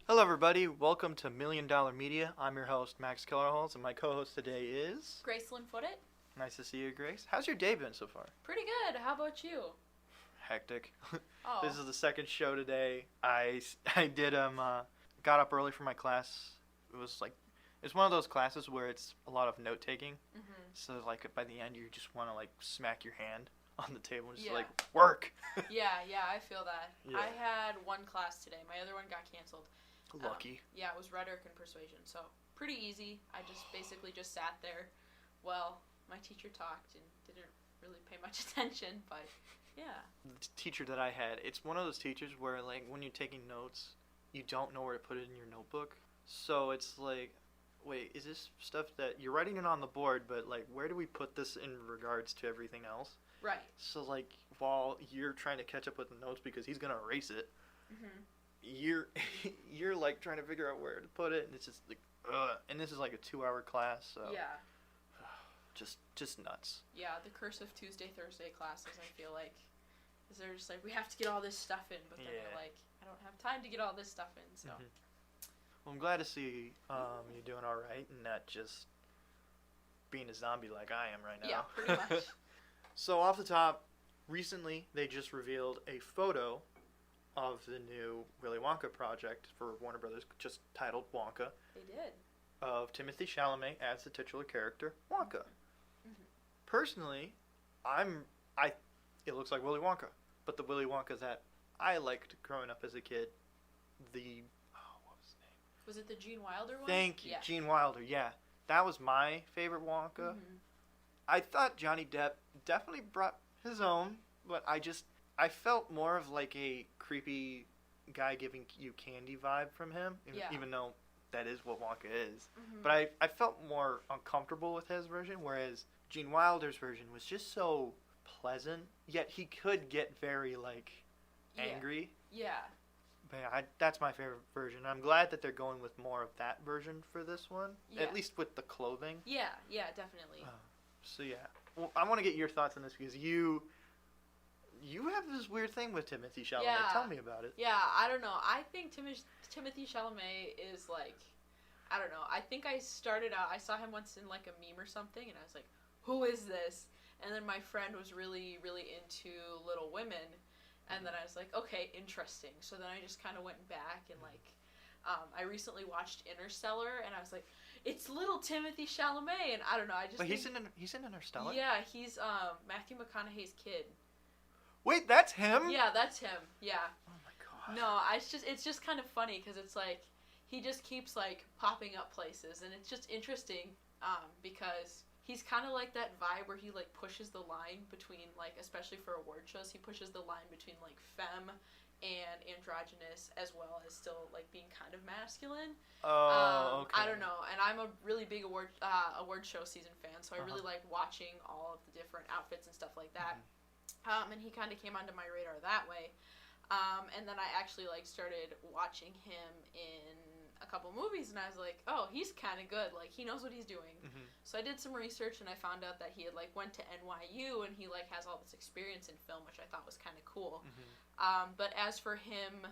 Hello, everybody. Welcome to Million Dollar Media. I'm your host, Max Kellerholz, and my co-host today is... Gracelyn Footit. Nice to see you, Grace. How's your day been so far? Pretty good. How about you? Hectic. Oh. This is the second show today. I did got up early for my class. It's one of those classes where it's a lot of note taking. Mm-hmm. So like by the end, you just want to like smack your hand on the table and just Yeah. like work. Yeah, I feel that. Yeah. I had one class today. My other one got canceled. Lucky. Yeah, it was rhetoric and persuasion, so pretty easy. I just basically just sat there. Well, my teacher talked and didn't really pay much attention, but yeah. The teacher that I had, it's one of those teachers where like when you're taking notes, you don't know where to put it in your notebook. So it's like, wait, is this stuff that you're writing it on the board, but like where do we put this in regards to everything else? Right. So like while you're trying to catch up with the notes because he's gonna erase it, Mm-hmm. you're like trying to figure out where to put it, and it's just like, and this is like a 2-hour class, so Yeah. just nuts. Yeah, the curse of Tuesday, Thursday classes, I feel like. Is they're just like, we have to get all this stuff in, but then Yeah. you're like, I don't have time to get all this stuff in, so. Mhm. Well, I'm glad to see you doing all right and not just being a zombie like I am right now. Yeah, pretty much. So off the top, recently they just revealed a photo of the new Willy Wonka project for Warner Brothers, just titled Wonka, They did. of Timothée Chalamet as the titular character Wonka. Mhm. Personally, it looks like Willy Wonka, but the Willy Wonka that I liked growing up as a kid, what was his name? Was it the Gene Wilder one? Thank you, Yeah. Gene Wilder. Yeah, that was my favorite Wonka. Mm-hmm. I thought Johnny Depp definitely brought his own, but I felt more of like a creepy guy giving you candy vibe from him, Yeah. even though that is what Wonka is. Mm-hmm. But I felt more uncomfortable with his version, whereas Gene Wilder's version was just so pleasant, yet he could get very like angry. Yeah. But yeah, that's my favorite version. I'm glad that they're going with more of that version for this one, Yeah. at least with the clothing. Yeah, definitely. So yeah, well, I want to get your thoughts on this because you have this weird thing with Timothée Chalamet. Yeah. Tell me about it. Yeah, I don't know. I think Timothée Chalamet is like, I don't know. I think I started out, I saw him once in like a meme or something, and I was like, who is this? And then my friend was really, really into Little Women, and then I was like, okay, interesting. So then I just kind of went back and like, I recently watched Interstellar, and I was like, it's little Timothée Chalamet, and I don't know. But he's in Interstellar. Yeah, he's Matthew McConaughey's kid. Wait, that's him? Yeah, that's him. Yeah. Oh my god. No, it's just kind of funny because it's like he just keeps like popping up places, and it's just interesting because he's kind of like that vibe where he like pushes the line between like, especially for award shows, he pushes the line between like femme and androgynous as well as still like being kind of masculine. Oh, okay. I don't know, and I'm a really big award show season fan, so I really like watching all of the different outfits and stuff like that. And he kind of came onto my radar that way. And then I actually like started watching him in a couple movies, and I was like, oh, he's kind of good. Like, he knows what he's doing. Mm-hmm. So I did some research, and I found out that he had like went to NYU, and he like has all this experience in film, which I thought was kind of cool. Mm-hmm. But as for him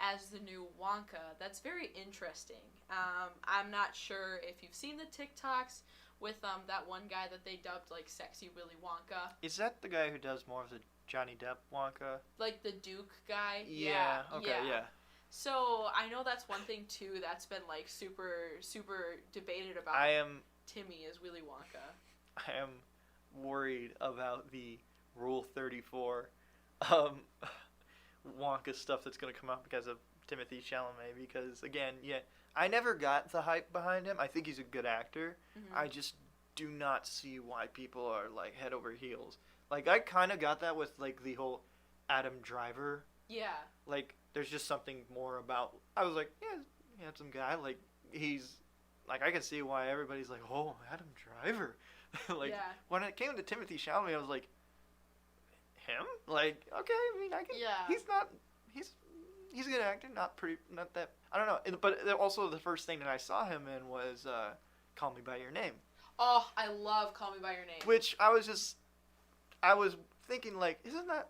as the new Wonka, that's very interesting. I'm not sure if you've seen the TikToks with that one guy that they dubbed like Sexy Willy Wonka. Is that the guy who does more of the Johnny Depp Wonka? Like the Duke guy? Yeah. Okay, yeah. So I know that's one thing too that's been like super, super debated about Timmy as Willy Wonka. I am worried about the Rule 34 Wonka stuff that's going to come out because of Timothée Chalamet, because again, I never got the hype behind him. I think he's a good actor. Mm-hmm. I just do not see why people are like head over heels. Like I kind of got that with like the whole Adam Driver. Yeah. Like there's just something more about. I was like, yeah, handsome guy. Like he's like I can see why everybody's like, oh, Adam Driver. Like when it came to Timothée Chalamet, I was like, him? Like okay, I mean I can. Yeah. He's a good actor. Not that. I don't know. But also the first thing that I saw him in was Call Me by Your Name. Oh, I love Call Me by Your Name. Which I was thinking like, isn't that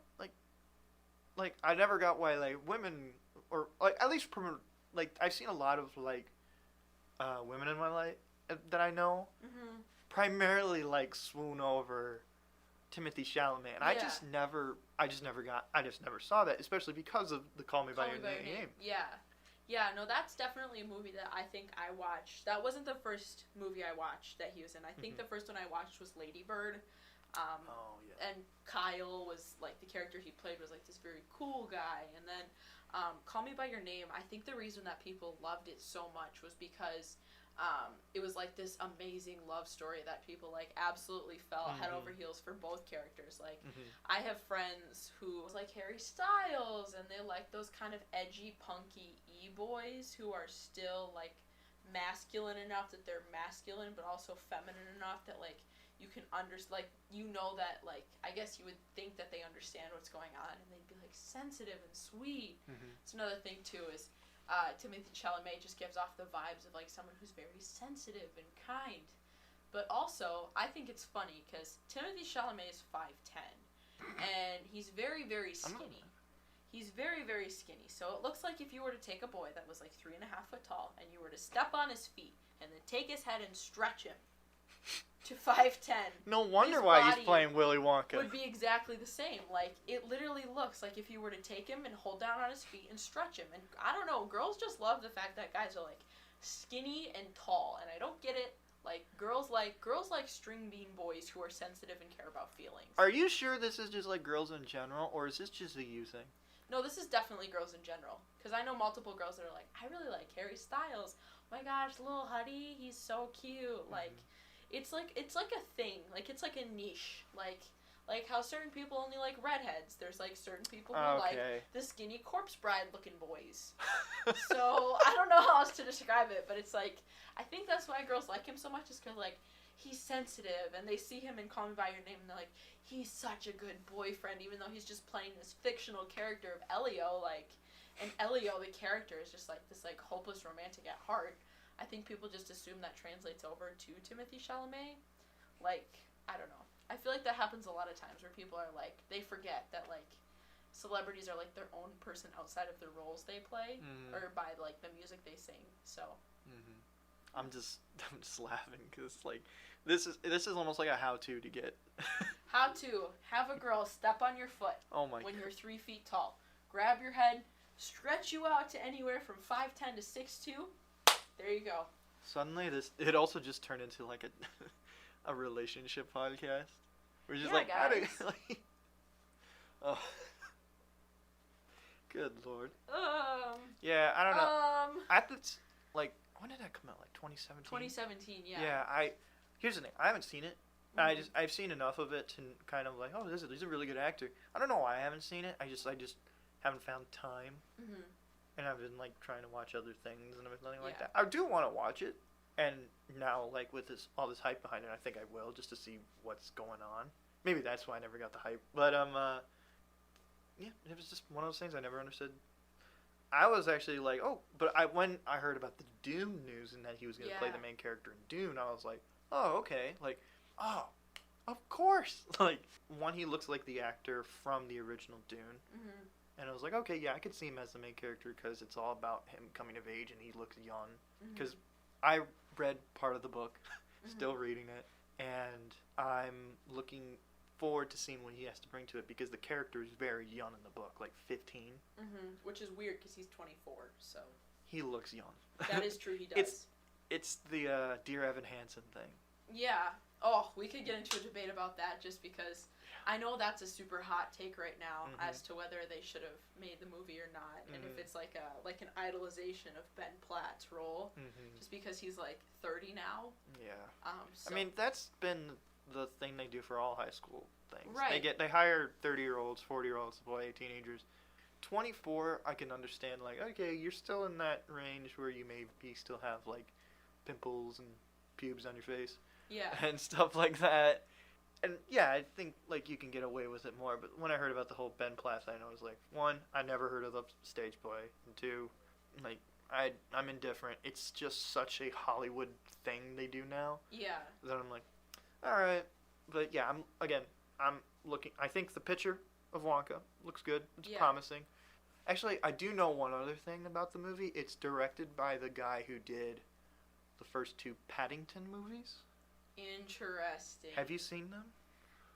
like I never got why like women or like at least like I've seen a lot of like women in my life that I know primarily like swoon over Timothée Chalamet, and I just never saw that, especially because of the Call Me by Your Name. Yeah, no, that's definitely a movie that I think I watched. That wasn't the first movie I watched that he was in. I think the first one I watched was Lady Bird. And Kyle was, like, the character he played was, like, this very cool guy. And then Call Me By Your Name, I think the reason that people loved it so much was because it was, like, this amazing love story that people, like, absolutely fell head over heels for both characters. Like, I have friends who, like, Harry Styles, and they like those kind of edgy, punky e-boys who are still, like, masculine enough that they're masculine, but also feminine enough that, like, you can understand, like, you know that, like, I guess you would think that they understand what's going on, and they'd be, like, sensitive and sweet. It's another thing, too, is Timothée Chalamet just gives off the vibes of, like, someone who's very sensitive and kind. But also, I think it's funny, because Timothée Chalamet is 5'10", and he's very, very skinny. He's very, very skinny, so it looks like if you were to take a boy that was, like, 3.5 foot tall, and you were to step on his feet, and then take his head and stretch him to 5'10". No wonder why he's playing Willy Wonka. Would be exactly the same. Like, it literally looks like if you were to take him and hold down on his feet and stretch him. And I don't know, girls just love the fact that guys are, like, skinny and tall, and I don't get it. Like, girls like string bean boys who are sensitive and care about feelings. Are you sure this is just, like, girls in general, or is this just a you thing? No, this is definitely girls in general. Because I know multiple girls that are like, I really like Harry Styles. Oh my gosh, little Huddy, he's so cute. Like, it's like a thing. Like, it's like a niche. Like how certain people only like redheads. There's, like, certain people who like the skinny corpse bride looking boys. So, I don't know how else to describe it, but it's like, I think that's why girls like him so much, is because, like, he's sensitive, and they see him in Call Me By Your Name, and they're like, he's such a good boyfriend, even though he's just playing this fictional character of Elio, like, and Elio, the character, is just, like, this, like, hopeless romantic at heart. I think people just assume that translates over to Timothée Chalamet. Like, I don't know. I feel like that happens a lot of times where people are, like, they forget that, like, celebrities are, like, their own person outside of the roles they play, or by, like, the music they sing, so. I'm just laughing, because, like, this is almost like a how-to to get. How to have a girl step on your foot when you're 3 feet tall. Grab your head, stretch you out to anywhere from 5'10" to 6'2". There you go. Suddenly, it also just turned into, like, a relationship podcast. We're just like, guys. Oh. Good Lord. Yeah, I don't know. Like, when did that come out? Like 2017? 2017, yeah. Yeah, here's the thing. I haven't seen it. I've seen enough of it to kind of like, he's a really good actor. I don't know why I haven't seen it. I just haven't found time. And I've been, like, trying to watch other things and everything like that. I do want to watch it. And now, like, with all this hype behind it, I think I will, just to see what's going on. Maybe that's why I never got the hype. But, yeah, it was just one of those things I never understood. I was actually like, when I heard about the Dune news and that he was going to play the main character in Dune, I was like, oh, okay. Like, oh, of course. Like, one, he looks like the actor from the original Dune. And I was like, okay, yeah, I could see him as the main character because it's all about him coming of age and he looks young. Because I read part of the book, still reading it, and I'm looking forward to seeing what he has to bring to it because the character is very young in the book, like 15. Which is weird because he's 24, so. He looks young. That is true, he does. It's the Dear Evan Hansen thing. Yeah. Oh, we could get into a debate about that just because I know that's a super hot take right now as to whether they should have made the movie or not, and if it's like an idolization of Ben Platt's role, just because he's like 30 now. Yeah. So. I mean, that's been the thing they do for all high school things. Right. They hire 30-year-olds, 40-year-olds to play teenagers. 24, I can understand, like, okay, you're still in that range where you maybe still have, like, pimples and pubes on your face. Yeah. And stuff like that. And, yeah, I think, like, you can get away with it more. But when I heard about the whole Ben Platt thing, I was like, one, I never heard of the stage play. And two, like, I'm indifferent. It's just such a Hollywood thing they do now. Yeah. That I'm like, all right. But, yeah, I'm looking. I think the picture of Wonka looks good. It's promising. Actually, I do know one other thing about the movie. It's directed by the guy who did the first 2 Paddington movies. Interesting. Have you seen them?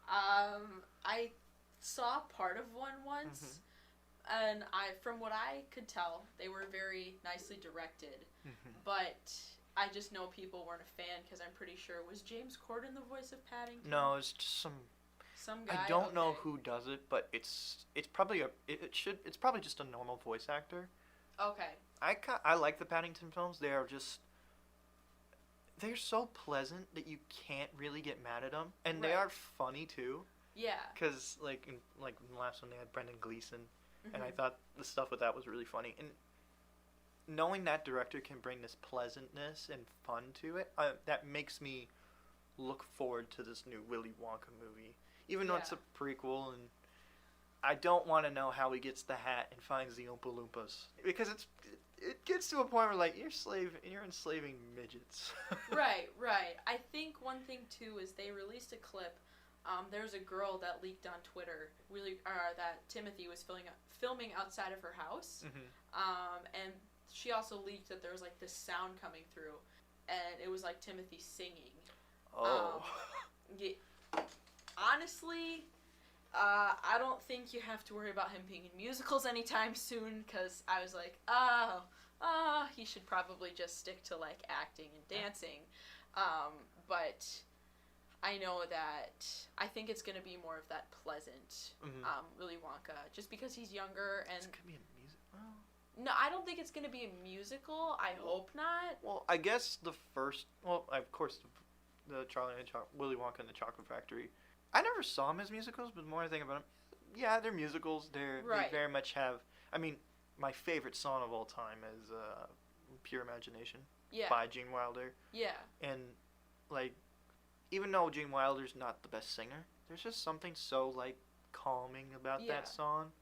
I saw part of one once, and from what I could tell, they were very nicely directed. But I just know people weren't a fan because I'm pretty sure was James Corden the voice of Paddington? No, it's just some guy. I don't know who does it, but it's probably it's probably just a normal voice actor. Okay. I like the Paddington films. They're so pleasant that you can't really get mad at them, and they are funny too. Yeah. Because like in the last one they had Brendan Gleeson, and I thought the stuff with that was really funny. And knowing that director can bring this pleasantness and fun to it, that makes me look forward to this new Willy Wonka movie. Even though it's a prequel, and I don't want to know how he gets the hat and finds the Oompa Loompas, because it gets to a point where like you're enslaving midgets. Right. I think one thing too is they released a clip. There's a girl that leaked on Twitter that Timothy was filming outside of her house, and she also leaked that there was like this sound coming through, and it was like Timothy singing. Oh. Honestly, I don't think you have to worry about him being in musicals anytime soon, because I was like, he should probably just stick to like acting and dancing. But I know that I think it's going to be more of that pleasant Willy Wonka, just because he's younger. And it's going to be a musical? No, I don't think it's going to be a musical. I hope not. Well, I guess of course, the Willy Wonka and the Chocolate Factory. I never saw them as musicals, but the more I think about them, yeah, they're musicals. They very much have. I mean, my favorite song of all time is "Pure Imagination" by Gene Wilder. Yeah. And like, even though Gene Wilder's not the best singer, there's just something so like calming about that song,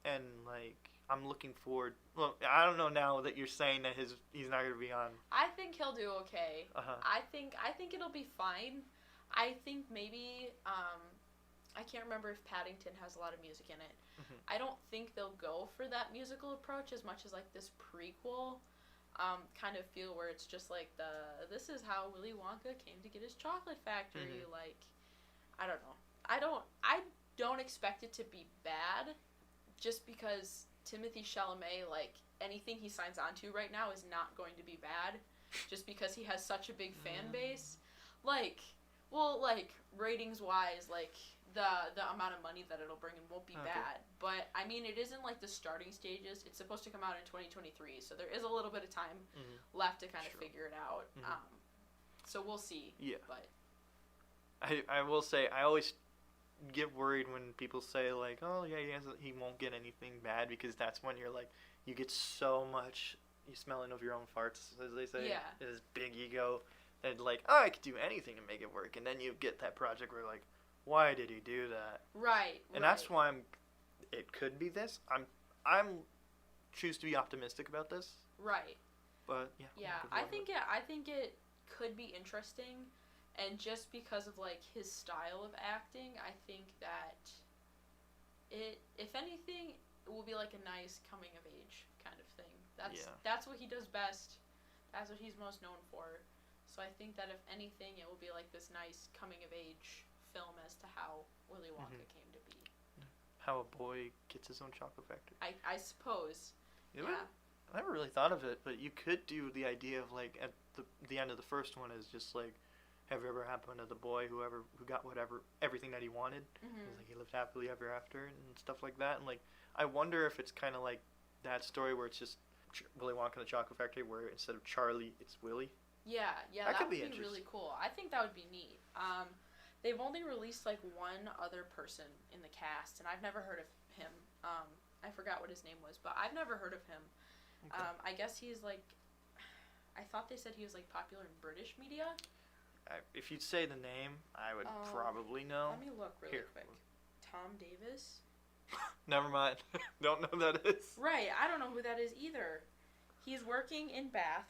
and like I'm looking forward. Well, I don't know now that you're saying that he's not gonna be on. I think he'll do okay. I think it'll be fine. I think maybe I can't remember if Paddington has a lot of music in it. I don't think they'll go for that musical approach as much as like this prequel kind of feel where it's just like this is how Willy Wonka came to get his chocolate factory. Like, I don't know. I don't expect it to be bad, just because Timothée Chalamet, like anything he signs onto right now is not going to be bad, just because he has such a big fan base. Like, ratings wise, like the amount of money that it'll bring in won't be bad. But I mean, it isn't like the starting stages. It's supposed to come out in 2023, so there is a little bit of time left to kind of figure it out. So we'll see. Yeah. But I will say, I always get worried when people say like, oh yeah, he won't get anything bad, because that's when you're like, you get so much smelling of your own farts, as they say. Yeah. This big ego, and like, oh, I could do anything to make it work, and then you get that project where like, why did he do that? Right. And that's why it could be this. I'm choose to be optimistic about this. Right. But yeah. Yeah, I think it could be interesting, and just because of like his style of acting, I think that if anything, it will be like a nice coming of age kind of thing. That's what he does best. That's what he's most known for. So I think that if anything, it will be like this nice coming of age film as to how Willy Wonka came to be. How a boy gets his own chocolate factory. I suppose. Yeah. I never really thought of it, but you could do the idea of like at the end of the first one is just like, have you ever happened to the boy who got everything that he wanted? Like he lived happily ever after and stuff like that. And like, I wonder if it's kind of like that story where it's just Willy Wonka and the Chocolate Factory, where instead of Charlie, it's Willy. Yeah, that would be really cool. I think that would be neat. They've only released like one other person in the cast, and I've never heard of him. I forgot what his name was, but I've never heard of him. Okay. I guess he's like, I thought they said he was like popular in British media. If you'd say the name, I would probably know. Let me look really quick. Tom Davis? Never mind. Don't know who that is. Right, I don't know who that is either. He's working in Bath,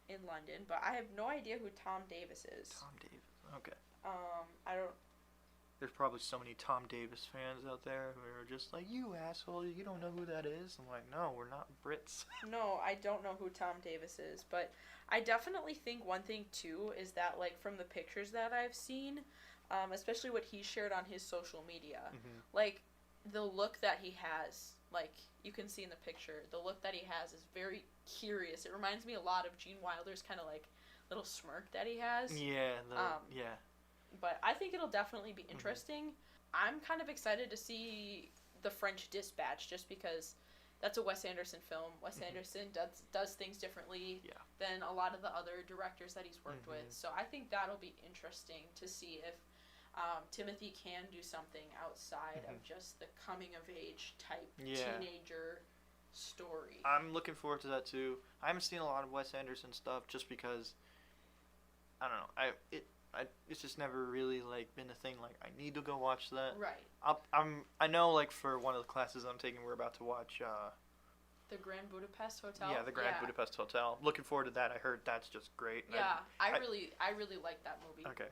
in London, but I have no idea who Tom Davis is. Tom Davis, okay. I don't. there's probably so many Tom Davis fans out there who are just like, you asshole, you don't know who that is? I'm like, no, we're not Brits. No, I don't know who Tom Davis is, but I definitely think one thing, too, is that, like, from the pictures that I've seen, especially what he shared on his social media, like, the look that he has, like, you can see in the picture, the look that he has is very curious. It reminds me a lot of Gene Wilder's kind of, like, little smirk that he has. Yeah, yeah. But I think it'll definitely be interesting. I'm kind of excited to see The French Dispatch, just because that's a Wes Anderson film. Wes Anderson does things differently than a lot of the other directors that he's worked with. So I think that'll be interesting to see if Timothy can do something outside of just the coming-of-age type teenager story. I'm looking forward to that, too. I haven't seen a lot of Wes Anderson stuff just because, I don't know, it's just never really, like, been a thing, like, I need to go watch that. Right. I know, like, for one of the classes I'm taking, we're about to watch, The Grand Budapest Hotel? Yeah, The Grand Budapest Hotel. Looking forward to that. I heard that's just great. Yeah, I really like that movie. Okay.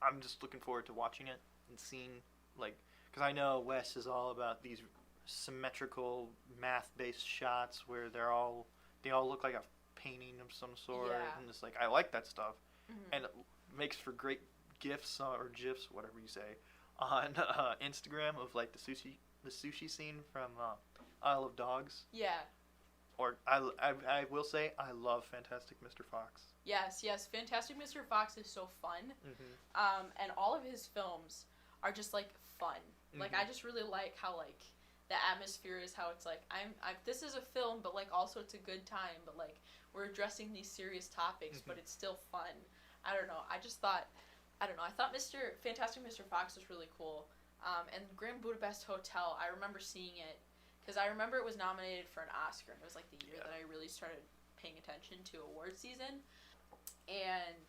I'm just looking forward to watching it and seeing, like, because I know Wes is all about these symmetrical, math-based shots where they all look like a painting of some sort. Yeah. And it's like, I like that stuff. And it makes for great GIFs or GIFs, whatever you say, on Instagram of, like, the sushi scene from Isle of Dogs. Yeah. Or I will say I love Fantastic Mr. Fox. Yes. Fantastic Mr. Fox is so fun. And all of his films are just, like, fun. Like, I just really like how, like, the atmosphere is how it's like, this is a film, but, like, also it's a good time, but, like, we're addressing these serious topics, but it's still fun. I don't know. I thought Fantastic Mr. Fox was really cool. And Grand Budapest Hotel, I remember seeing it, because I remember it was nominated for an Oscar, and it was, like, the year that I really started paying attention to award season. And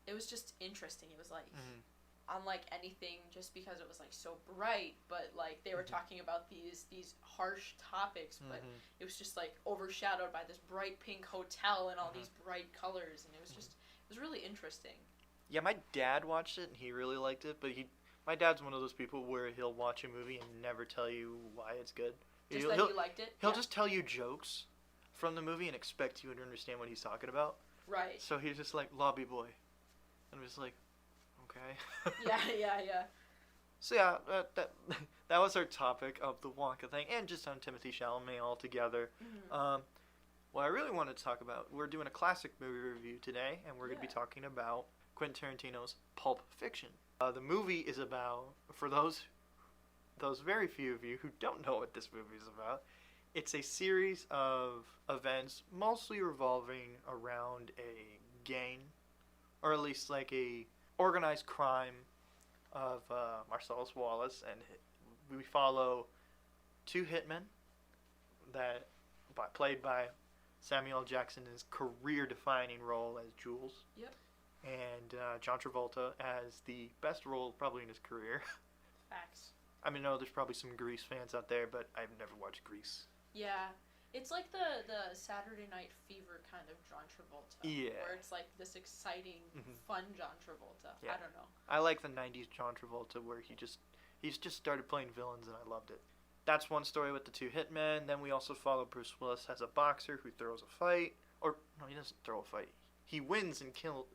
it was just interesting. It was, like, unlike anything, just because it was, like, so bright, but, like, they were talking about these harsh topics, but it was just, like, overshadowed by this bright pink hotel and all these bright colors, and it was just, it was really interesting. Yeah, my dad watched it, and he really liked it, but my dad's one of those people where he'll watch a movie and never tell you why it's good. Just that he liked it? He'll just tell you jokes from the movie and expect you to understand what he's talking about. Right. So he's just like, Lobby Boy. And I'm just like, okay. Yeah. So yeah, that was our topic of the Wonka thing, and just on Timothée Chalamet altogether. What I really wanted to talk about, we're doing a classic movie review today, and we're going to be talking about Quentin Tarantino's Pulp Fiction. The movie is about, for those very few of you who don't know what this movie is about, it's a series of events mostly revolving around a gang, or at least like a organized crime of Marcellus Wallace, and we follow two hitmen played by Samuel L. Jackson in his career-defining role as Jules. Yep. And John Travolta as the best role probably in his career. Facts. I mean, no, there's probably some Grease fans out there, but I've never watched Grease. Yeah. It's like the Saturday Night Fever kind of John Travolta. Yeah. Where it's like this exciting, fun John Travolta. Yeah. I don't know. I like the 90s John Travolta where he's just started playing villains, and I loved it. That's one story with the two hitmen. Then we also follow Bruce Willis as a boxer who throws a fight. Or, no, he doesn't throw a fight. He wins and kills.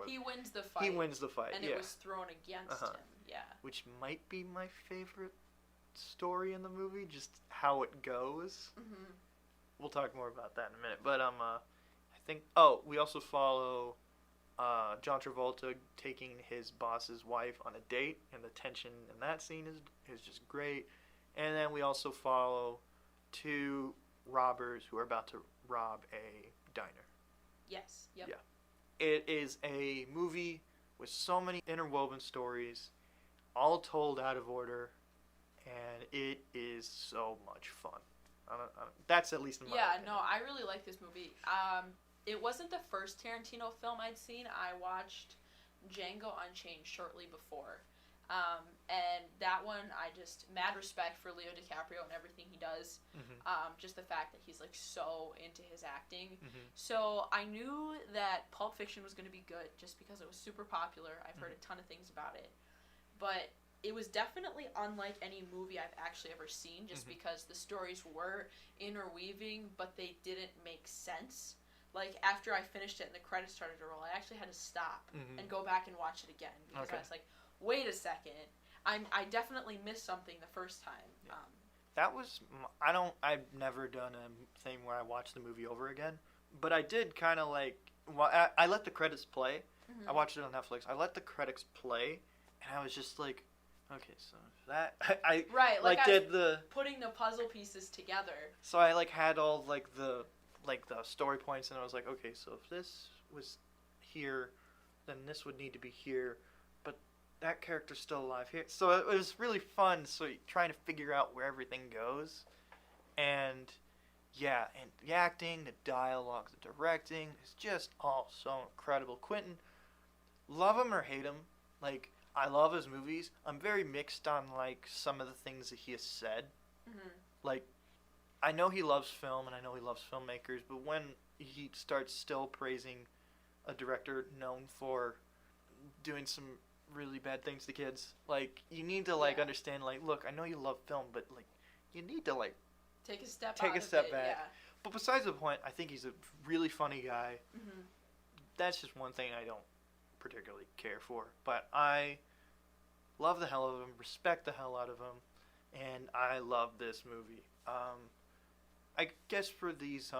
He wins the fight. He wins the fight, and it was thrown against him, yeah. Which might be my favorite story in the movie, just how it goes. We'll talk more about that in a minute. But I think, we also follow John Travolta taking his boss's wife on a date, and the tension in that scene is just great. And then we also follow two robbers who are about to rob a diner. Yes, yep. Yeah. It is a movie with so many interwoven stories, all told out of order, and it is so much fun. That's at least in my opinion. No, I really like this movie. It wasn't the first Tarantino film I'd seen. I watched Django Unchained shortly before. And that one, mad respect for Leo DiCaprio and everything he does. Just the fact that he's, like, so into his acting. So I knew that Pulp Fiction was going to be good just because it was super popular. I've heard a ton of things about it. but it was definitely unlike any movie I've actually ever seen, just because the stories were interweaving, but they didn't make sense. Like, after I finished it and the credits started to roll, I actually had to stop and go back and watch it again, because I was like, wait a second, I definitely missed something the first time. Yeah. That was, I've never done a thing where I watched the movie over again, but I did kind of like, well, I let the credits play. I watched it on Netflix. I let the credits play, and I was just like, okay, so that, I did the putting the puzzle pieces together. So I like had all like the story points, and I was like, okay, so if this was here, then this would need to be here, but that character's still alive here. So it was really fun. So trying to figure out where everything goes, and yeah, and the acting, the dialogue, the directing is just all so incredible. Quentin, love him or hate him, like I love his movies. I'm very mixed on like some of the things that he has said. Like, I know he loves film and I know he loves filmmakers, but when he starts still praising a director known for doing some really bad things to kids, like, you need to like understand, like, look, I know you love film, but like, you need to like take a step back. Yeah. But besides the point, I think he's a really funny guy. That's just one thing I don't particularly care for, but I love the hell out of him, respect the hell out of him, and I love this movie. I guess for these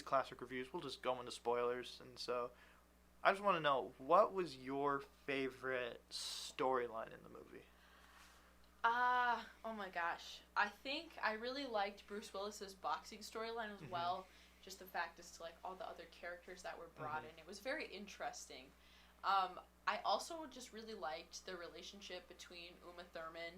classic reviews, we'll just go into spoilers, and so I just want to know, what was your favorite storyline in the movie? Oh my gosh. I think I really liked Bruce Willis's boxing storyline as well. Just the fact as to like all the other characters that were brought in. It was very interesting. I also just really liked the relationship between Uma Thurman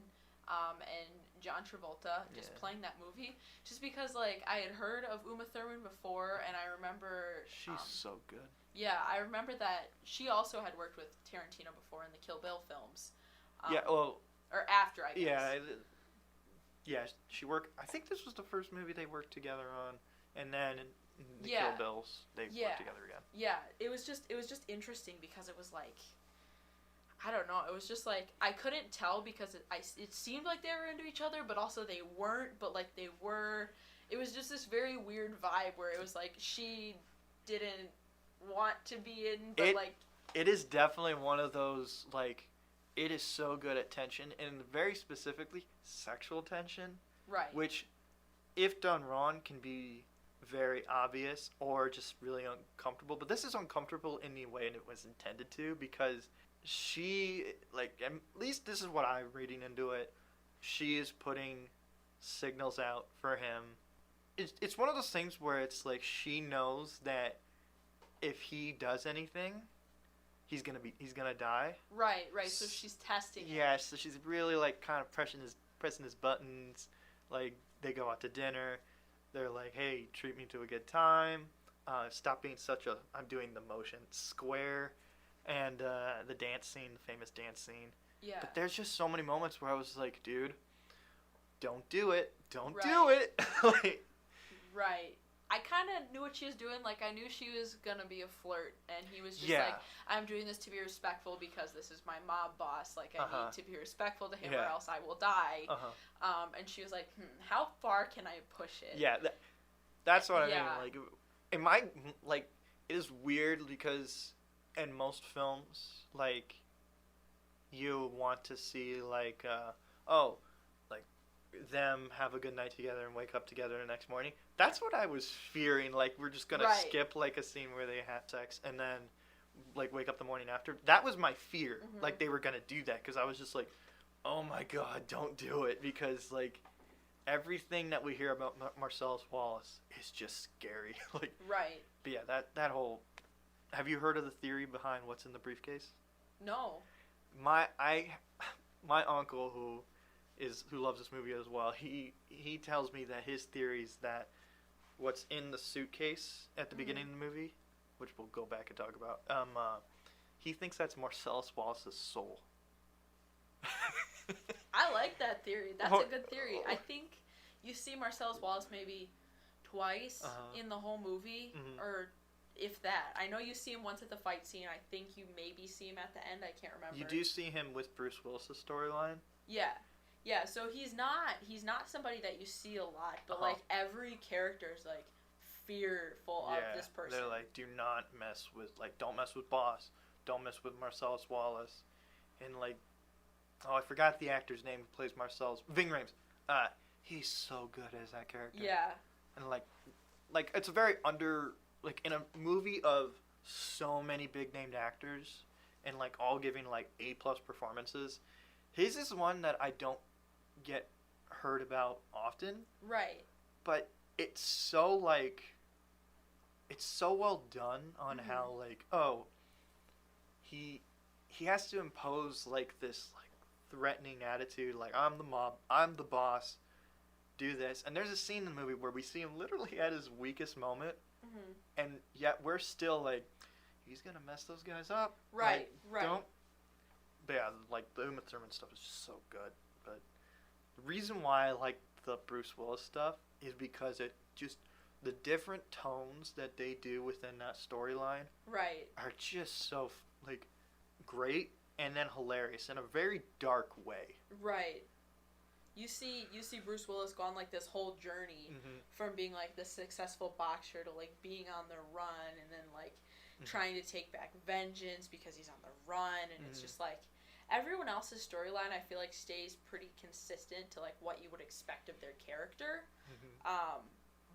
and John Travolta just playing that movie. Just because like I had heard of Uma Thurman before, and I remember she's so good. Yeah, I remember that she also had worked with Tarantino before in the Kill Bill films. Or after, I guess. Yeah, she worked. I think this was the first movie they worked together on, and then in the Kill Bills they worked together again. Yeah, it was just interesting because it was like, I don't know, it was just like I couldn't tell because it seemed like they were into each other, but also they weren't, but like they were. It was just this very weird vibe where it was like she didn't want to be in, but like it is definitely one of those like. It is so good at tension, and very specifically sexual tension. Right. Which, if done wrong, can be very obvious or just really uncomfortable. But this is uncomfortable in the way it was intended to, because she, like, at least this is what I'm reading into it, she is putting signals out for him. It's one of those things where it's like she knows that if he does anything, he's gonna die. Right. So she's testing him. Yeah, so she's really like kind of pressing his buttons. Like, they go out to dinner. They're like, hey, treat me to a good time. Stop being such a, I'm doing the motion, square. And the dance scene, the famous dance scene. Yeah. But there's just so many moments where I was like, dude, don't do it. Don't do it. Like, right. I kind of knew what she was doing. Like, I knew she was going to be a flirt. And he was just like, I'm doing this to be respectful because this is my mob boss. Like, I need to be respectful to him or else I will die. And she was like, how far can I push it? Yeah, that's what I mean. Like, it is weird because in most films, like, you want to see, like, them have a good night together and wake up together the next morning. That's what I was fearing. Like, we're just gonna skip like a scene where they have sex and then like wake up the morning after. That was my fear. Like, they were gonna do that, because I was just like, oh my god, don't do it, because like everything that we hear about Marcellus Wallace is just scary. Like, but yeah, that whole. Have you heard of the theory behind what's in the briefcase? No. My uncle who loves this movie as well, he tells me that his theory is that what's in the suitcase at the beginning of the movie, which we'll go back and talk about, he thinks that's Marcellus Wallace's soul. I like that theory. That's a good theory. I think you see Marcellus Wallace maybe twice in the whole movie, or if that. I know you see him once at the fight scene. I think you maybe see him at the end. I can't remember. You do see him with Bruce Willis' storyline. Yeah. So he's not somebody that you see a lot, but like every character is like fearful of this person. They're like, don't mess with Boss, don't mess with Marcellus Wallace, and like, I forgot the actor's name who plays Marcellus. Ving Rhames. He's so good as that character. Yeah. And like it's a very in a movie of so many big named actors and like all giving like A+ performances. His is one that I don't get heard about often. Right. But it's so well done on how like he has to impose like this like threatening attitude, like I'm the mob, I'm the boss, do this. And there's a scene in the movie where we see him literally at his weakest moment, and yet we're still like, he's gonna mess those guys up. Right. Don't. But yeah, like the Uma Thurman stuff is just so good. But the reason why I like the Bruce Willis stuff is because it just the different tones that they do within that storyline are just so like great and then hilarious in a very dark way. Right. You see Bruce Willis go on like this whole journey from being like the successful boxer to like being on the run and then like trying to take back vengeance because he's on the run, and it's just like everyone else's storyline I feel like stays pretty consistent to like what you would expect of their character.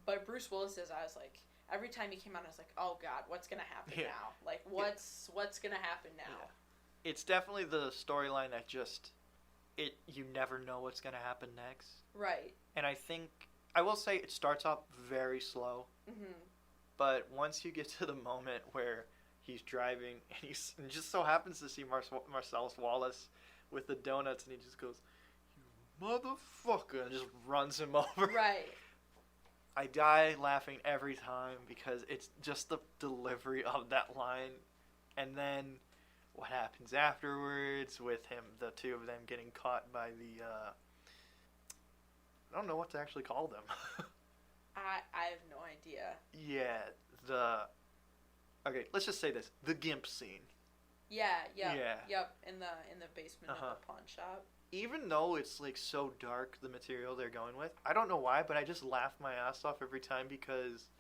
But Bruce Willis's, I was like, every time he came out I was like, oh god, what's gonna happen now? Like what's gonna happen now? Yeah. It's definitely the storyline that just you never know what's gonna happen next. Right. And I think I will say it starts off very slow. But once you get to the moment where he's driving and and just so happens to see Marcellus Wallace with the donuts, and he just goes, "You motherfucker," and just runs him over. Right. I die laughing every time because it's just the delivery of that line, and then what happens afterwards with the two of them getting caught by the I don't know what to actually call them. I have no idea. Yeah, okay, let's just say this: the GIMP scene. Yep. In the basement of the pawn shop. Even though it's like so dark, the material they're going with, I don't know why, but I just laugh my ass off every time because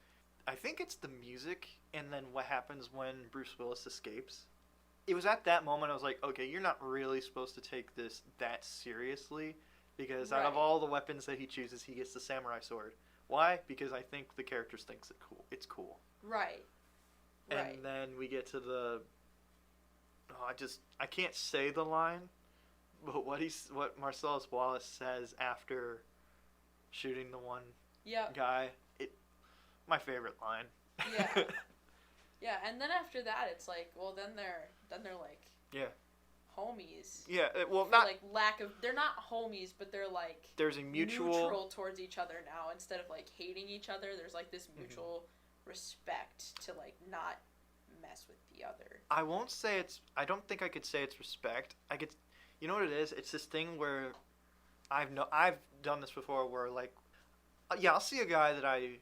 I think it's the music and then what happens when Bruce Willis escapes. It was at that moment I was like, okay, you're not really supposed to take this that seriously because out of all the weapons that he chooses, he gets the samurai sword. Why? Because I think the characters thinks it's cool. Right. And then we get to the I can't say the line, but what Marcellus Wallace says after shooting the one guy, my favorite line. Yeah. Yeah, and then after that it's like, well then they're like homies. Yeah, they're not homies, but they're like there's a neutral towards each other now instead of like hating each other. There's like this mutual respect to like not mess with the other. I don't think I could say it's respect. You know what it is? It's this thing where I've done this before where like I'll see a guy that I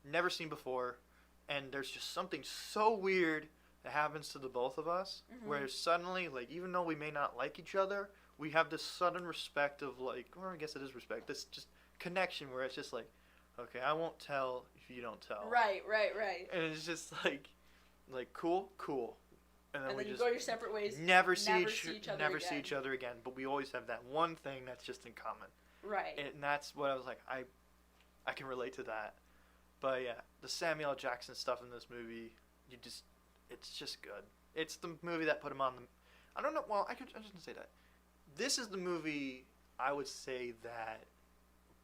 never seen before and there's just something so weird that happens to the both of us where suddenly like even though we may not like each other, we have this sudden respect of like, or I guess it is respect, this just connection where it's just like, okay, I won't tell if you don't tell. Right. And it's just like cool. And then we you just go your separate ways. Never see each other again. But we always have that one thing that's just in common. Right. And that's what I was like, I can relate to that. But yeah, the Samuel L. Jackson stuff in this movie, it's just good. It's the movie that put him on the. I don't know. Well, I shouldn't say that. This is the movie I would say that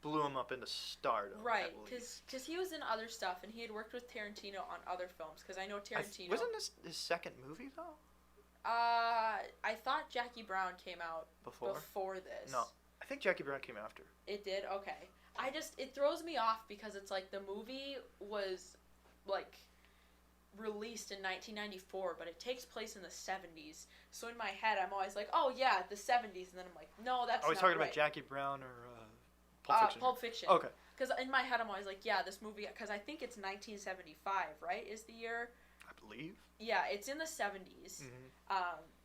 blew him up into stardom. Right, because he was in other stuff and he had worked with Tarantino on other films. Because I know Tarantino. Wasn't this his second movie though? I thought Jackie Brown came out before this. No, I think Jackie Brown came after. It did? Okay. It throws me off because it's like the movie was like released in 1994, but it takes place in the 70s. So in my head, I'm always like, oh yeah, the 70s, and then I'm like, no, that's not right. Are we talking about Jackie Brown or Pulp Fiction? Pulp Fiction. Okay. Because in my head, I'm always like, yeah, this movie, because I think it's 1975, right, is the year? I believe. Yeah, it's in the 70s. Mm-hmm.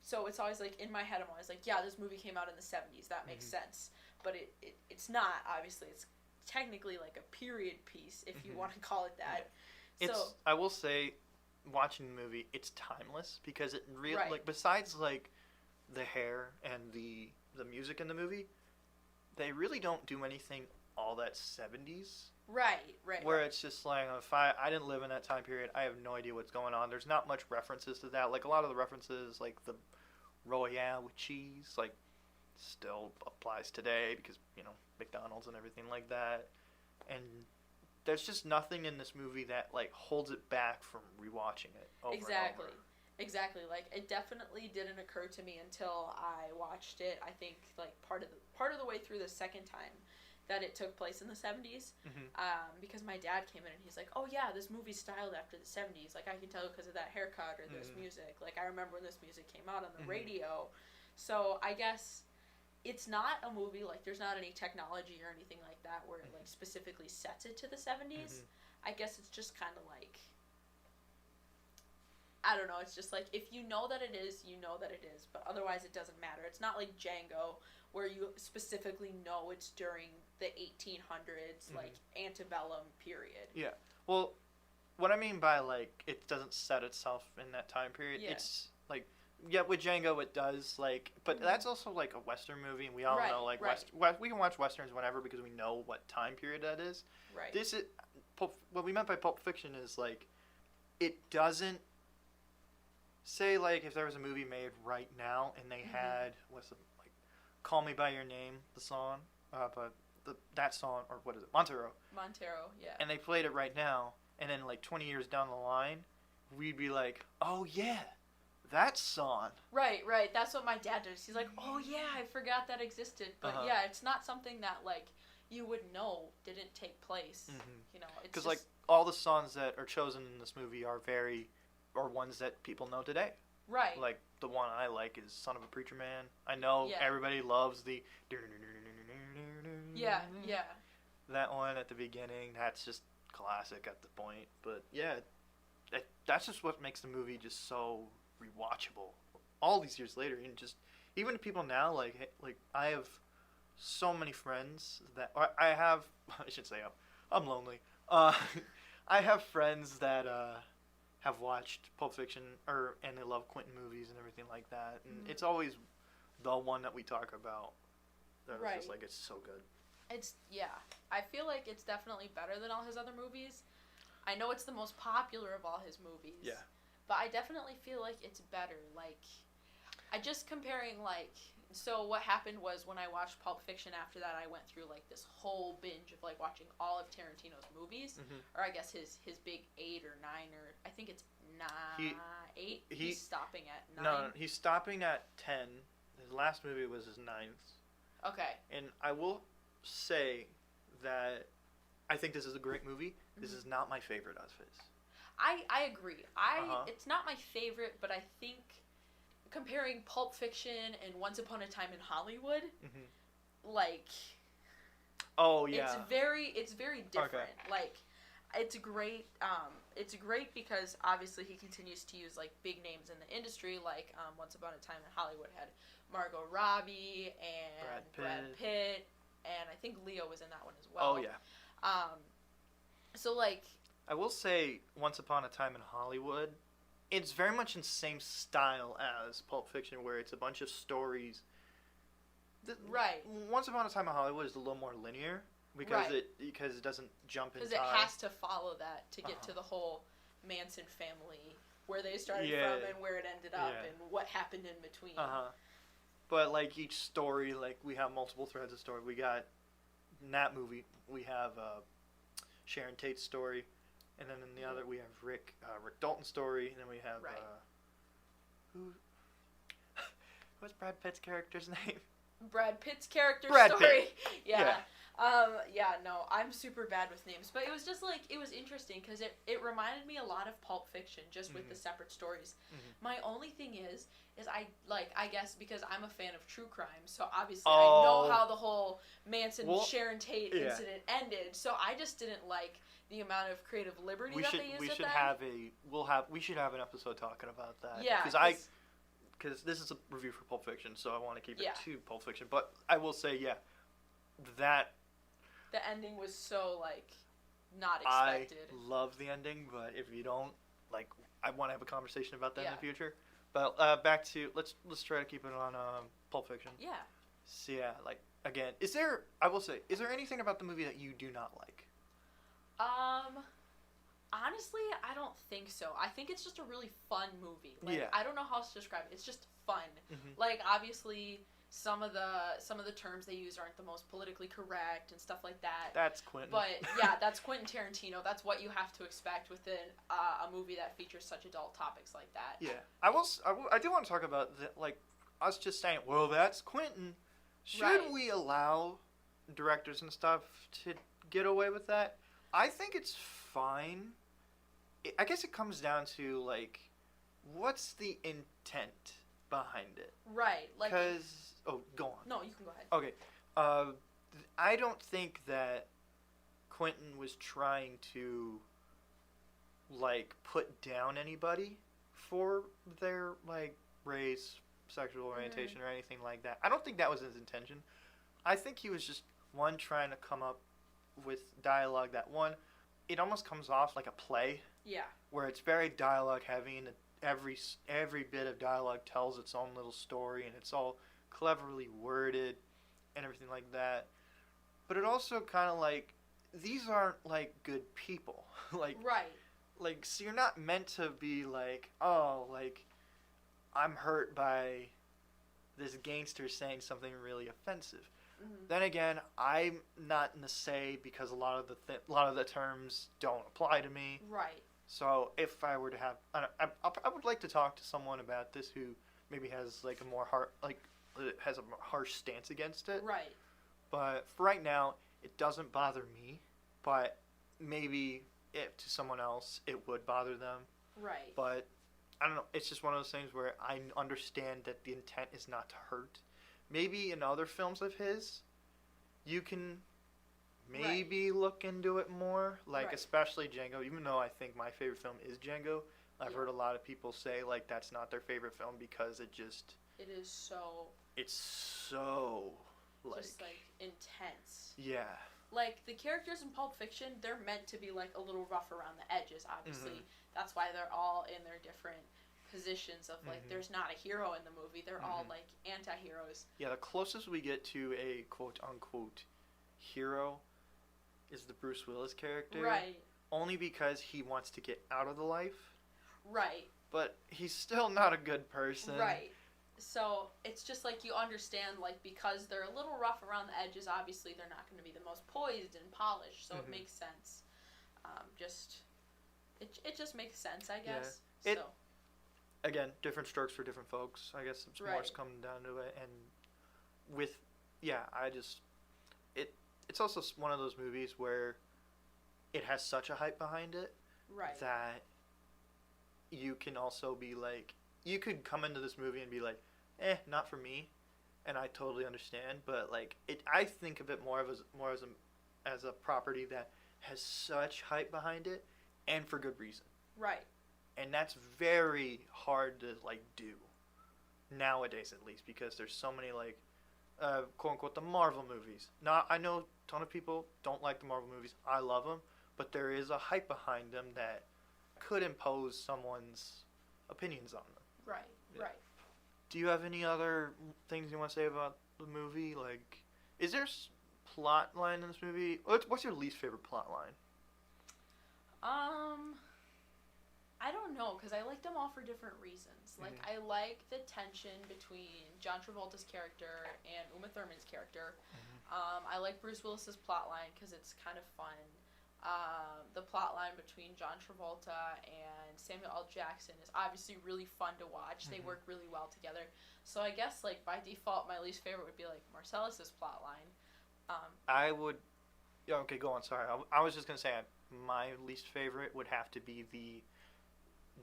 So it's always like, in my head, I'm always like, yeah, this movie came out in the 70s. That makes sense. But it's not, obviously. It's technically like a period piece, if you want to call it that. Yeah. So I will say, watching the movie, it's timeless because it really, right. like, besides, like, the hair and the music in the movie, they really don't do anything all that 70s. Right. Where it's just like, if I didn't live in that time period, I have no idea what's going on. There's not much references to that. Like, a lot of the references, like the Royale with cheese, like, still applies today because, you know, McDonald's and everything like that. And there's just nothing in this movie that, like, holds it back from rewatching it over and over. Exactly. Like, it definitely didn't occur to me until I watched it, I think, like, part of the way through the second time, that it took place in the 70s. Because my dad came in and he's like, oh yeah, this movie's styled after the 70s. Like, I can tell because of that haircut or this music. Like, I remember when this music came out on the radio. So I guess it's not a movie, like, there's not any technology or anything like that where it, like, specifically sets it to the 70s. I guess it's just kind of like, I don't know, it's just like, if you know that it is, you know that it is, but otherwise it doesn't matter. It's not like Django, where you specifically know it's during the 1800s, like, antebellum period. Yeah. Well, what I mean by, like, it doesn't set itself in that time period, it's, like, yeah, with Django it does, like, but that's also, like, a Western movie, and we all know, like, we can watch Westerns whenever because we know what time period that is. Right. This is, what we meant by Pulp Fiction is, like, it doesn't say, like, if there was a movie made right now and they had, Call Me By Your Name, the song, but that song, or what is it, Montero, yeah. And they played it right now, and then, like, 20 years down the line, we'd be like, oh, yeah, that song. Right, that's what my dad does. He's like, oh, yeah, I forgot that existed. But, yeah, it's not something that, like, you would know didn't take place, you know. Because, like, all the songs that are chosen in this movie are ones that people know today. Right. Like, the one I like is Son of a Preacher Man. I know everybody loves the... Yeah. That one at the beginning, that's just classic at the point. But, yeah, that's just what makes the movie just so rewatchable. All these years later, and just... Even to people now, like I have so many friends that... I should say I'm lonely. I have friends that... have watched Pulp Fiction, and they love Quentin movies and everything like that, and it's always the one that we talk about. That is just like, it's so good. I feel like it's definitely better than all his other movies. I know it's the most popular of all his movies. Yeah. But I definitely feel like it's better. Like, I just comparing, like, so what happened was when I watched Pulp Fiction, after that I went through, like, this whole binge of, like, watching all of Tarantino's movies, or I guess his big 8 or 9, or I think it's 8. He's stopping at 9. No, he's stopping at 10. His last movie was his 9th. Okay. And I will say that I think this is a great movie. This is not my favorite of his. I agree. It's not my favorite, but I think comparing Pulp Fiction and Once Upon a Time in Hollywood, like, oh yeah, it's very different. Okay. Like, it's great. It's great because obviously he continues to use, like, big names in the industry. Like, Once Upon a Time in Hollywood had Margot Robbie and Brad Pitt, and I think Leo was in that one as well. Oh yeah. So, like, I will say Once Upon a Time in Hollywood, it's very much in the same style as Pulp Fiction, where it's a bunch of stories. Right. Once Upon a Time in Hollywood is a little more linear because it doesn't jump in time. Because it has to follow that to get to the whole Manson family, where they started from and where it ended up and what happened in between. But, like, each story, like, we have multiple threads of story. We got, in that movie, we have Sharon Tate's story. And then in the other, we have Rick Dalton's story, and then we have what's Brad Pitt's character's name? Brad Pitt's character's Brad story. Pitt. Yeah. Yeah, no, I'm super bad with names, but it was just like, it was interesting because it reminded me a lot of Pulp Fiction, just with the separate stories. My only thing is I guess because I'm a fan of true crime, so obviously I know how the whole Manson Sharon Tate incident ended, so I just didn't like the amount of creative liberty they used at that. We should have an episode talking about that. Yeah, because this is a review for Pulp Fiction, so I want to keep it to Pulp Fiction. But I will say, that the ending was so not expected. I love the ending, but if you don't I want to have a conversation about that in the future. But back to let's try to keep it on Pulp Fiction. Yeah. So again, is there anything about the movie that you do not like? Honestly, I don't think so. I think it's just a really fun movie. I don't know how else to describe it. It's just fun. Obviously, some of the terms they use aren't the most politically correct and stuff like that. That's Quentin. But that's Quentin Tarantino. That's what you have to expect within a movie that features such adult topics like that. Yeah, I do want to talk about us just saying, well, that's Quentin. Should we allow directors and stuff to get away with that? I think it's fine. I guess it comes down to what's the intent behind it? Right. Because go on. No, you can go ahead. Okay. I don't think that Quentin was trying to put down anybody for their race, sexual orientation, or anything like that. I don't think that was his intention. I think he was just trying to come up with dialogue that it almost comes off like a play. Yeah. Where it's very dialogue heavy and every bit of dialogue tells its own little story and it's all cleverly worded and everything like that. But it also kind of these aren't good people. Right. So you're not meant to be I'm hurt by this gangster saying something really offensive. Then again, I'm not in the say because a lot of the terms don't apply to me. Right. So if I were to have, I would like to talk to someone about this who maybe has a more has a harsh stance against it. Right. But for right now, it doesn't bother me. But maybe if to someone else, it would bother them. Right. But I don't know. It's just one of those things where I understand that the intent is not to hurt. Maybe in other films of his, you can maybe look into it more. Especially Django. Even though I think my favorite film is Django, I've heard a lot of people say that's not their favorite film because it is so... It's so, just, intense. Yeah. The characters in Pulp Fiction, they're meant to be, a little rough around the edges, obviously. That's why they're all in their different positions of, there's not a hero in the movie. They're all, anti-heroes. Yeah, the closest we get to a quote-unquote hero is the Bruce Willis character. Right. Only because he wants to get out of the life. Right. But he's still not a good person. Right. So, it's just you understand, because they're a little rough around the edges, obviously they're not going to be the most poised and polished, so it makes sense. It just makes sense, I guess. Yeah. Again, different strokes for different folks. I guess it's more coming down to it. And it's also one of those movies where it has such a hype behind it that you can also be you could come into this movie and be not for me, and I totally understand. But I think of it more as a property that has such hype behind it, and for good reason. Right. And that's very hard to do nowadays, at least, because there's so many quote unquote the Marvel movies. Now I know a ton of people don't like the Marvel movies. I love them, but there is a hype behind them that could impose someone's opinions on them. Right. Yeah. Right. Do you have any other things you want to say about the movie? Is there plot line in this movie? What's your least favorite plot line? I don't know, because I like them all for different reasons. I like the tension between John Travolta's character and Uma Thurman's character. I like Bruce Willis's plotline because it's kind of fun. The plotline between John Travolta and Samuel L. Jackson is obviously really fun to watch. They work really well together. So I guess by default, my least favorite would be Marcellus's plotline. I would. Yeah, okay, go on. Sorry, I was just gonna say my least favorite would have to be the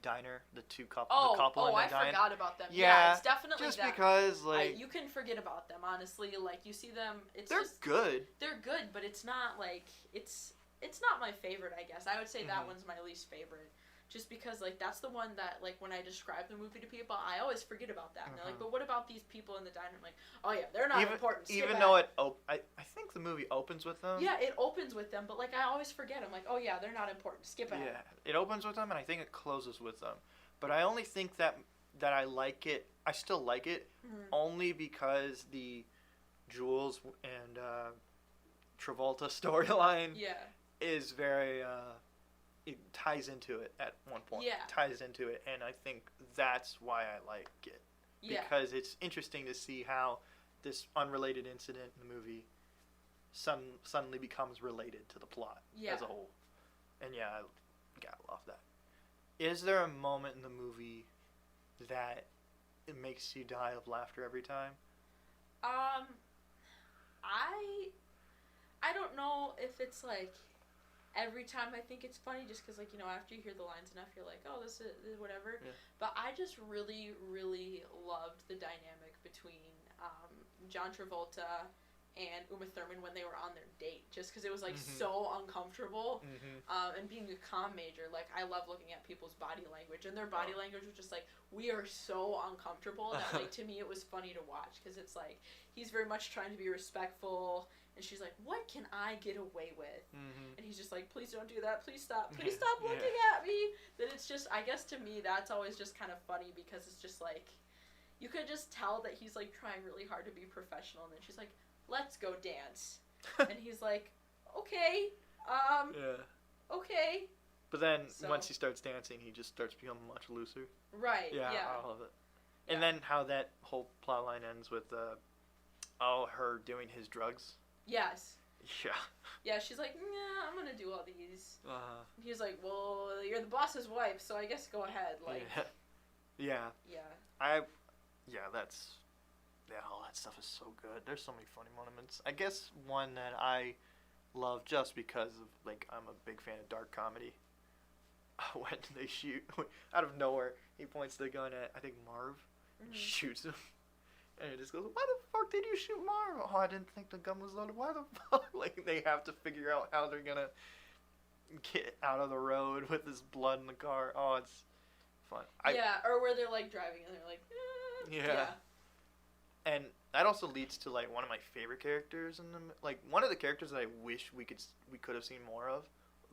diner, the couple in the diner. I forgot about them. Yeah, it's definitely just them. because you can forget about them, honestly. Like, you see them, they're good. They're good, but it's not like it's not my favorite. I guess I would say that one's my least favorite. Just because, like, that's the one that, like, when I describe the movie to people, I always forget about that. And they're like, but what about these people in the diner? I'm like, oh, yeah, they're not important. Even though I think the movie opens with them. Yeah, it opens with them, but, like, I always forget. I'm like, oh, yeah, they're not important. Skip ahead. Yeah, it opens with them, and I think it closes with them. But I only think that I like it. I still like it only because the Jules and Travolta storyline is very... it ties into it at one point. Yeah. Ties into it, and I think that's why I like it. Yeah. Because it's interesting to see how this unrelated incident in the movie suddenly becomes related to the plot as a whole. And yeah, I gotta love that. Is there a moment in the movie that it makes you die of laughter every time? I don't know if it's like every time I think it's funny, just because, like, you know, after you hear the lines enough, you're like, oh, this is whatever. Yeah. But I just really, really loved the dynamic between John Travolta and Uma Thurman when they were on their date, just because it was, like, so uncomfortable. And being a comm major, like, I love looking at people's body language, and their body language was just like, we are so uncomfortable that, like, to me it was funny to watch, because it's like, he's very much trying to be respectful. And she's like, what can I get away with? And he's just like, please don't do that. Please stop. Please stop looking at me. Then it's just, I guess to me, that's always just kind of funny, because it's just like, you could just tell that he's like trying really hard to be professional. And then she's like, let's go dance. And he's like, okay. Okay. But then once he starts dancing, he just starts becoming much looser. Right. Yeah. I love it. And then how that whole plot line ends with, her doing his drugs. Yes. Yeah. Yeah, she's like, yeah, I'm gonna do all these. He's like, well, you're the boss's wife, so I guess go ahead. Like. Yeah. Yeah. All that stuff is so good. There's so many funny moments. I guess one that I love just because of, like, I'm a big fan of dark comedy. When they shoot out of nowhere, he points the gun at, I think, Marv, and shoots him. And it just goes, why the fuck did you shoot Marv? Oh, I didn't think the gun was loaded. Why the fuck? Like, they have to figure out how they're gonna get out of the road with this blood in the car. Oh, it's fun. Or where they're, like, driving and they're like, Yeah. And that also leads to, like, one of my favorite characters in the... Like, one of the characters that I wish we could have seen more of,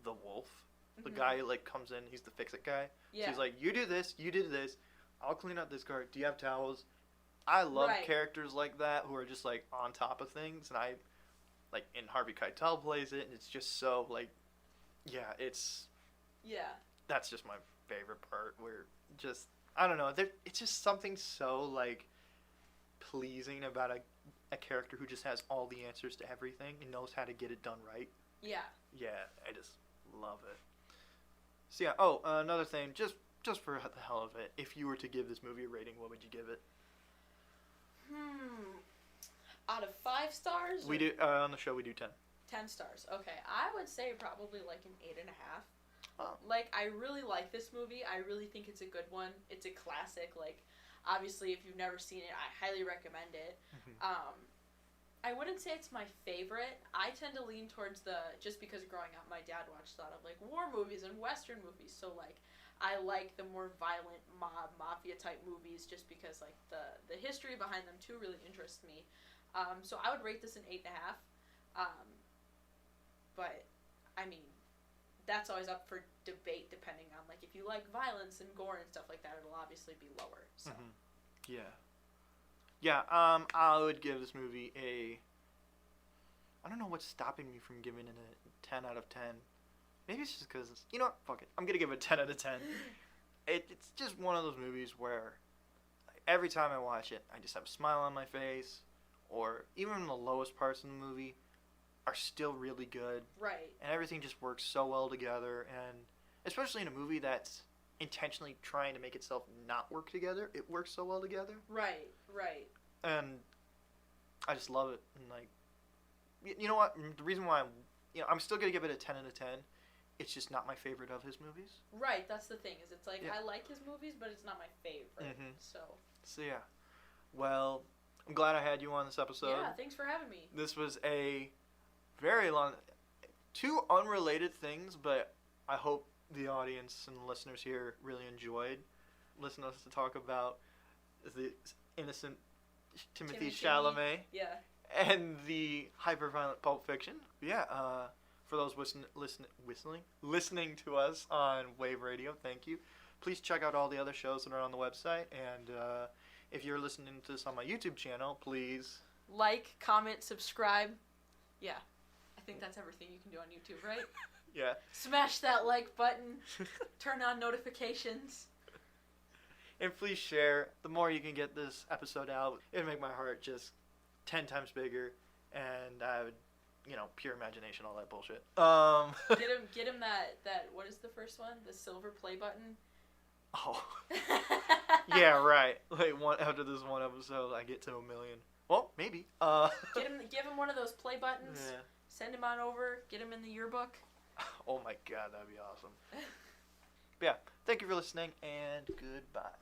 the Wolf. The guy who, like, comes in, he's the fix-it guy. Yeah. So he's like, you do this, I'll clean up this car. Do you have towels? I love characters like that who are just, like, on top of things, and I, like, and Harvey Keitel plays it, and it's just so, like, it's... Yeah. That's just my favorite part, where just, I don't know, it's just something so, like, pleasing about a character who just has all the answers to everything and knows how to get it done right. Yeah. Yeah, I just love it. So, yeah, another thing, just for the hell of it, if you were to give this movie a rating, what would you give it? Out of 5 stars? We do on the show. We do 10. 10 stars. Okay, I would say probably like an 8.5. Oh. Like, I really like this movie. I really think it's a good one. It's a classic. Like, obviously, if you've never seen it, I highly recommend it. I wouldn't say it's my favorite. I tend to lean towards just because growing up, my dad watched a lot of, like, war movies and Western movies. So, like, I like the more violent mafia type movies just because, like, the history behind them too really interests me. So I would rate this an 8.5. But I mean, that's always up for debate depending on, like, if you like violence and gore and stuff like that, it'll obviously be lower. So. Yeah, I would give this movie I don't know what's stopping me from giving it a 10 out of 10. Maybe it's just because, you know what, fuck it. I'm going to give it a 10 out of 10. It's just one of those movies where every time I watch it, I just have a smile on my face, or even the lowest parts in the movie are still really good. Right. And everything just works so well together, and especially in a movie that's intentionally trying to make itself not work together, it works so well together. Right. And I just love it. And, like, you know what? The reason why I'm still gonna give it a 10 out of 10. It's just not my favorite of his movies. Right, that's the thing. Is it's like I like his movies, but it's not my favorite. Mm-hmm. So yeah. Well, I'm glad I had you on this episode. Yeah, thanks for having me. This was a very long, two unrelated things, but I hope the audience and the listeners here really enjoyed listening to us to talk about the innocent Timothée Chalamet. Yeah. And the hyper-violent Pulp Fiction. Yeah, for those listening to us on Wave Radio, thank you. Please check out all the other shows that are on the website. And if you're listening to this on my YouTube channel, please... like, comment, subscribe. Yeah. I think that's everything you can do on YouTube, right? Yeah. Smash that like button. Turn on notifications. And please share. The more you can get this episode out, it'll make my heart just 10 times bigger. And I would, pure imagination, all that bullshit. Get him that, what is the first one? The silver play button? Oh. Yeah, right. Like, after this one episode, I get to 1 million. Well, maybe. Give him one of those play buttons. Yeah. Send him on over. Get him in the yearbook. Oh my god, that'd be awesome. But yeah, thank you for listening, and goodbye.